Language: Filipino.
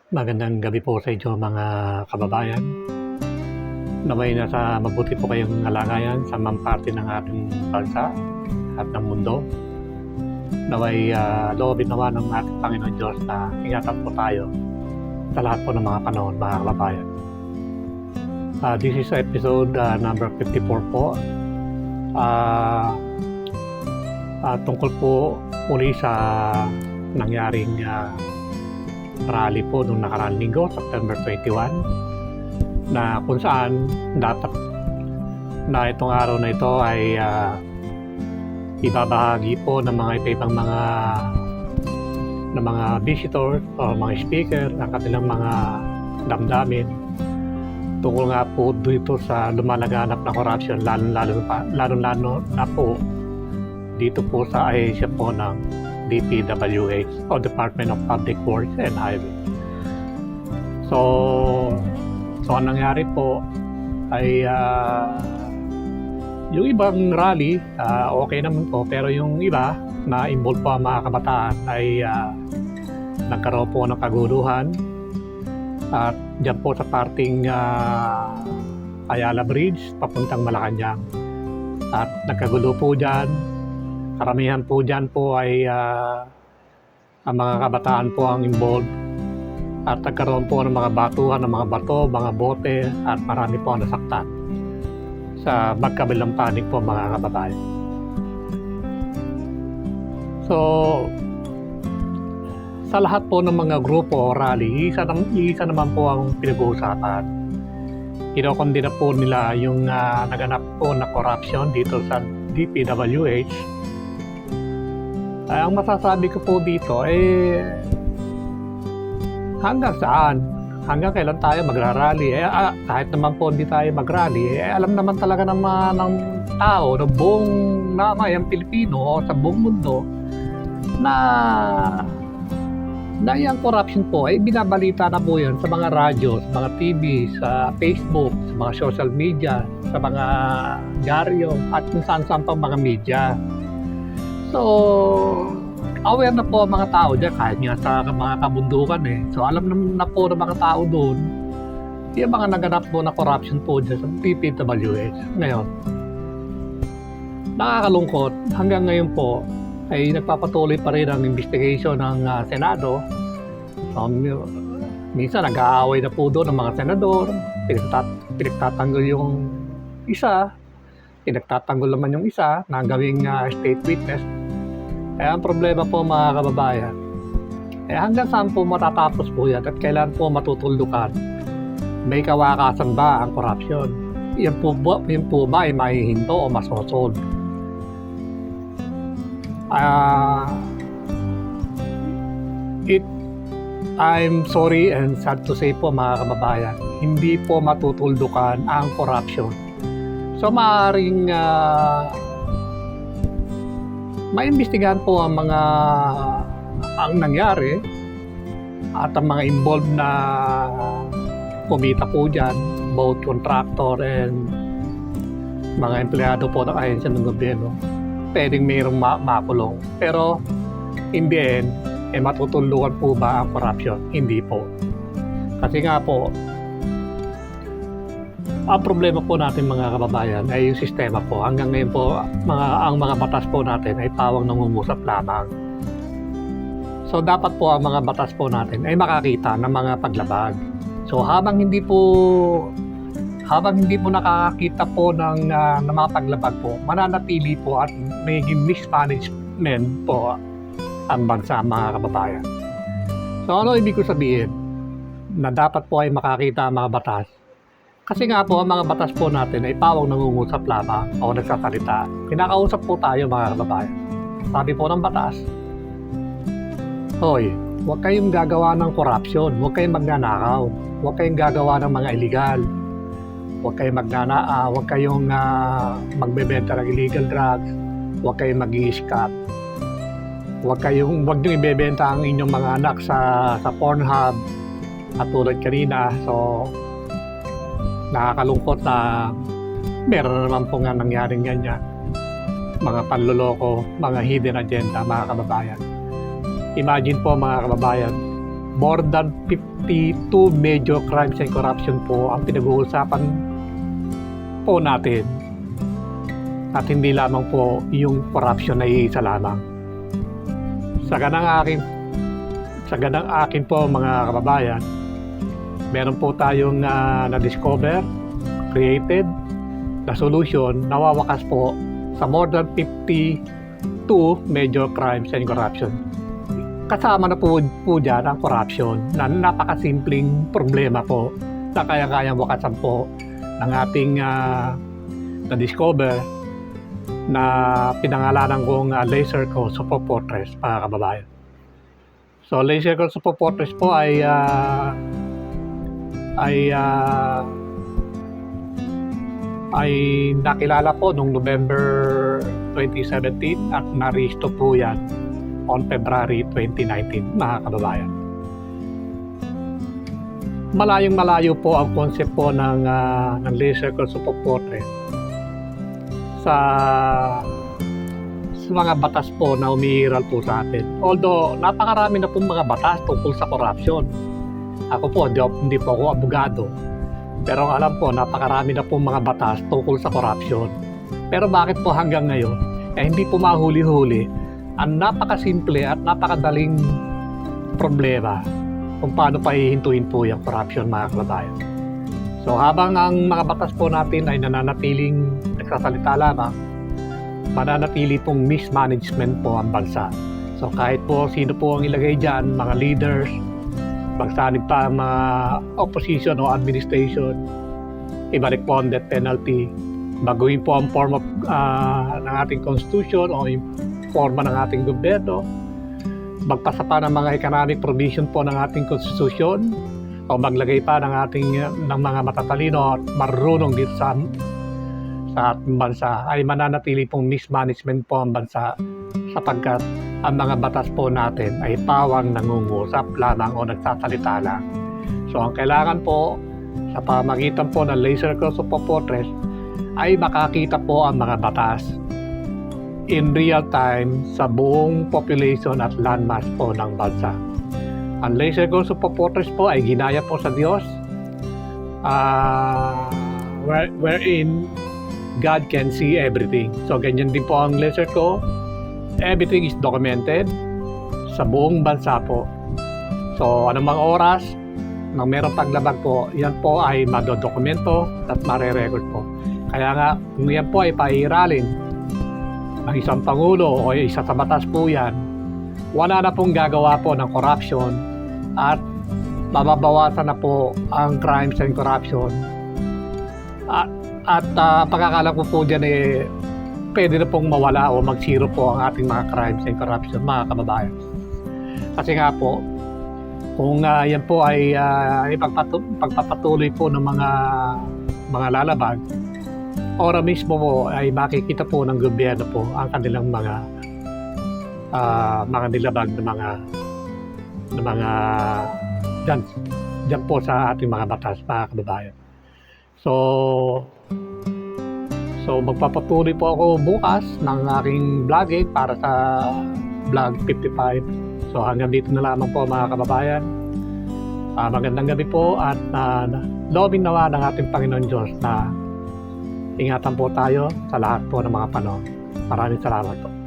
Magandang gabi po sa inyo mga kababayan. Naway nasa mabuti po kayong kalagayan sa mamparte ng ating bansa at ng mundo. Naway loobin nawa ng ating Panginoon Diyos na ingatan po tayo sa lahat po ng mga panahon, mga kababayan. This is episode number 54 po. Tungkol po uli sa nangyaring rally po nung nakaraang linggo, September 21, na kung saan dapat na itong araw na ito ay ibabahagi po ng mga ibang mga visitors o mga speaker ang kanilang mga damdamin tungkol nga po dito sa lumalaganap na corruption, lalo na po dito po sa ahensya po ng DPWH o Department of Public Works and Highways. So ang nangyari po ay yung ibang rally okay naman po, pero yung iba na involved po ang mga kabataan ay nagkaroon po ng kaguluhan at dyan po sa parting Ayala Bridge papuntang Malacanang, at nagkagulo po dyan. Karamihan po dyan po ay ang mga kabataan po ang involved, at nagkaroon po ng mga batuhan, ng mga bato, mga bote, at marami po ang nasaktan sa magkabilang panig po mga kababayan. So, sa lahat po ng mga grupo o rally, isa naman po ang pinag-uusapan. Kinokondena po nila yung naganap po na corruption dito sa DPWH. Ang masasabi ko po dito hanggang saan? Hanggang kailan tayo magrarally? Kahit naman po hindi tayo magrally, alam naman talaga ng tao, ng buong namayang Pilipino o sa buong mundo na yung corruption po ay binabalita na po yan sa mga radyo, sa mga TV, sa Facebook, sa mga social media, sa mga dyaryo at kung saan-saan pang mga media. So, aware na po ang mga tao dyan kahit nga sa mga kabundukan So, alam na po ng mga tao doon yung mga naganap po na corruption po dyan sa DPWH. Ngayon, nakakalungkot, hanggang ngayon po ay nagpapatuloy pa rin ang investigation ng Senado. So, minsan nag-aaway na po doon ng mga senador, pinagtatanggol yung isa, pinagtatanggol naman yung isa na gawing state witness. Ang problema po mga kababayan, hanggang saan po matatapos po yan at kailan po matutuldukan? May kawakasan ba ang corruption? Yan po ba ay mahihinto o masosolve? I'm sorry and sad to say po mga kababayan, hindi po matutuldukan ang corruption. So maaaring maimbestigahan po ang nangyari at ang mga involved na kumita po dyan, both contractor and mga empleyado po ng ahensya ng gobyerno. Pwedeng mayroong makulong. Pero in the end, matutulungan po ba ang corruption? Hindi po. Kasi nga po, ang problema po natin mga kababayan ay yung sistema po. Hanggang ngayon po, ang mga batas po natin ay pawang nangungusap lamang. So dapat po ang mga batas po natin ay makakita ng mga paglabag. So habang hindi po nakakakita po ng mga paglabag po, mananatili po at magiging mismanagement po ang bansa mga kababayan. So ano ibig ko sabihin? Na dapat po ay makakita ang mga batas. Kasi nga po, ang mga batas po natin ay pawang nangungusap lamang o nagsasalita. Kinakausap po tayo mga kababayan. Sabi po ng batas, hoy, huwag kayong gagawa ng corruption, huwag kayong magnanakaw, huwag kayong gagawa ng mga illegal, huwag kayong magbebenta ng illegal drugs, huwag kayong mag-i-scam, huwag nyo ibebenta ang inyong mga anak sa Pornhub at tulad kanina. So, nakakalungkot na meron na naman po nga nangyaring ganyan. Mga panloloko, mga hidden agenda, mga kababayan. Imagine po mga kababayan, more than 52 major crimes and corruption po ang pinag-uusapan po natin. At hindi lamang po yung corruption na iisa lamang. Sa ganang akin po mga kababayan, meron po tayong na-discover, created, na solution na wawakas po sa more than 52 major crimes and corruption. Kasama na po dyan ang corruption na napakasimpleng problema po na kaya-kayang wakasan po ng ating na-discover na pinangalanan kong Laser Code Super Fortress, mga kababayan. So, Laser Code Super Fortress po ay nakilala po noong November 2017 at na-restore po yan on February 2019, mga kababayan. Malayong-malayo po ang concept po ng Laser Code Super Fortress sa mga batas po na umiiral po sa atin. Although, napakarami na pong mga batas tungkol sa corruption. Ako po, hindi po ako abogado. Pero alam po, napakarami na pong mga batas tungkol sa corruption. Pero bakit po hanggang ngayon, hindi po mahuli-huli ang napakasimple at napakadaling problema kung paano pa hihintuin po yung corruption, mga kababayan. So habang ang mga batas po natin ay nananatiling nagsasalita lamang, mananatili pong mismanagement po ang bansa. So kahit po sino po ang ilagay dyan, mga leaders, magsanib pa ang mga opposition o administration, ibalik po ang death penalty, baguhin po ang form of ng ating constitution o yung forma ng ating gobyerno, magpasa pa ng mga economic provision po ng ating constitution, o maglagay pa ng mga matatalino at marunong dito sa ating bansa, ay mananatili pong mismanagement po ang bansa sapagkat ang mga batas po natin ay pawang nangungusap lamang o nagsasalita lang. So ang kailangan po sa pamagitan po ng Laser Code Super Fortress ay makakita po ang mga batas in real time sa buong population at landmass po ng bansa. Ang Laser Code Super Fortress po ay ginaya po sa Diyos, wherein God can see everything. So ganyan din po ang Laser Code. Everything is documented sa buong bansa po. So anumang oras nang merong paglabag po, yan po ay madodokumento at mare-record po. Kaya nga, kung yan po ay pairalin ng isang pangulo o isa sa batas po yan, wala na pong gagawa po ng corruption at mababawasan na po ang crimes and corruption. At pagkakalam ko po dyan pwede na pong mawala o mag-zero po ang ating mga crimes and corruption, mga kababayan. Kasi nga po, kung yan po ay pagpapatuloy po ng mga lalabag, ora mismo po ay makikita po ng gobyerno po ang kanilang mga nilabag na mga dyan po sa ating mga batas, mga kababayan. So magpapatuloy po ako bukas ng aking vlogging para sa vlog 55. So hanggang dito na lamang po, mga kababayan. Magandang gabi po at loobin nawa ng ating Panginoon Diyos na ingatan po tayo sa lahat po ng mga panahon. Maraming salamat po.